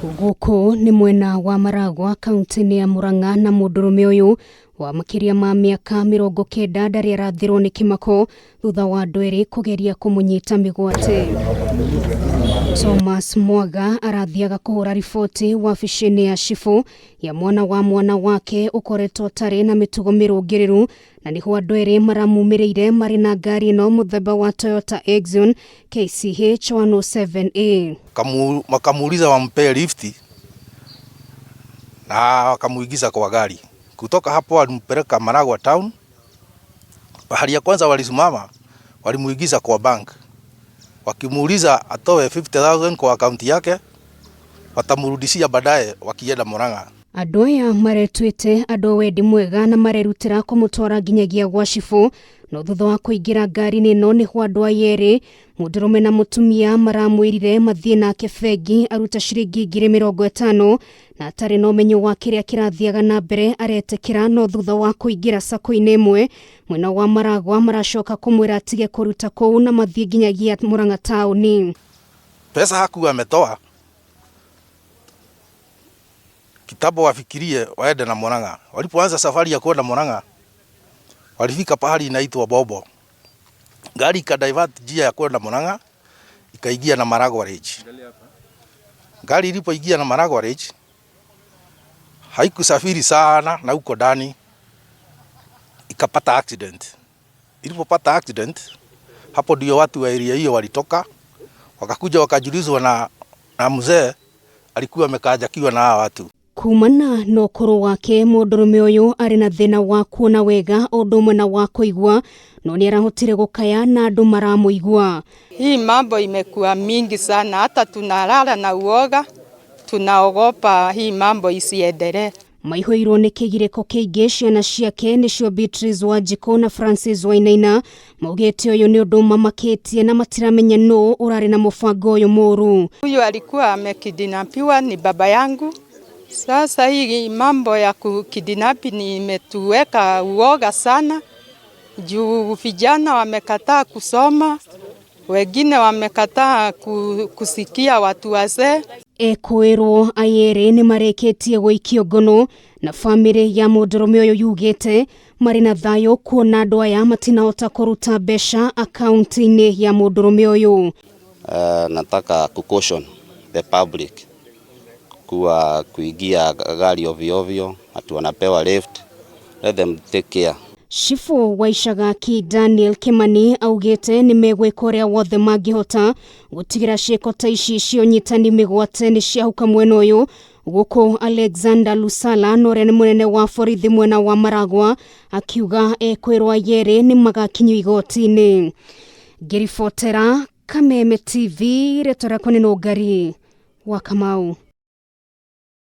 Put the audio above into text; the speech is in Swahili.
Guku ni mwena wa Maragua, kaunti-ini ya Muranga, na Mundurume uyu wa makiria ma miaka 90 ndari arathirwo ni kimako thutha wa andu eri kugeria kumunyita migwate. Thomas Mwaga arathiaga kuhura riboti wabici-ini ya chibu ya mwana wake ukoretwo tari na mitugo mirungiriru, na niho andu eri maramumirire mari na ngari ino muthemba wa Toyota Exxon KCH 107A. Wakamuuliza wampe lifti na wakamuigiza kwa gari. Kutoka hapo walimpeleka Maragua town. Pahali ya kwanza walisimama, walimuigiza kwa bank. Wakimuuliza atoe 50,000 kwa akaunti yake, watamurudishia baadaye wakienda Muranga. Andu aya maretwite andu wendi mwega na marerutira kumutwara nginyagia gwa chibu, no thutha wa kuingira ngari-ini ino niho andu ayeri Mundurume na mutumia maramwirire mathie nake bengi aruta ciringi 50,000 na atari na umenyo wa kiria kirathiaga na mbere aretekera, no thutha wa kuingira sako-ini imwe mwena wa Maragua maracoka kumwira atige kuruta kou na mathie nginyagia Muranga tauni. Pesa hakuwa ametoa kitabu wafikirie waende na Muranga. Walipoanza safari ya kwenda Muranga, walifika pahali inaitwa Bobo. Gari ikadivert njia ya kwenda Muranga, ikaingia na Maragua Ridge. Gari ilipoingia na Maragua Ridge, haikusafiri sana na huko ndani ikapata accident. Ilipopata accident, hapo ndio watu wa area hiyo walitoka, wakakuja wakajulizwa na mzee alikuwa amekajakiwa na hawa watu. Kumana na ukuru wake, Mundurume uyu ari na thina wa kuona wega undu umwe na wa kuigua, no ni arahotire gukaya na andu maramuigua. Hii mambo imekuwa mingi sana, hata tunalala na uoga, tunaogopa hii mambo isiendelee. Maihuirwo ni kigiriko kiingi ciana ciake nicio Beatrice Wanjiku na Francis Wainaina maugite uyu ni undu mamakitie na matiramenya no urari na mubango uyu muru. Huyu alikuwa amekidnapiwa ni baba yangu. Sasa hii mambo ya kukidnapi ni imetuweka uoga sana, juu vijana wamekataa kusoma, wengine wamekataa kusikia watu wazee. Ekwirwo ayeri ni mareketie guikio ngono, na family ya Mundurume uyu yugite mari na thayo kuona andu aya matinahota kuruta mbeca akaunti-ini ya Mundurume uyu. Nataka kucaution the public kuwa kuigia gari ovyo ati wanapewa lift, let them take care. Chibu wa Ishagaki Daniel Kimani augite ni megwikoria wothe mangihota gutigira ciiko ta ici cionyitani migwate ni ciahuka mwena uyu. Guku Alexander Lusala nore ni munene wa borithi mwena wa Maragua akiuga ekwirwa yeri ni magakinyu igoti-ini. Ngiribotera Kameme TV retora kone no ngari wa Kamau.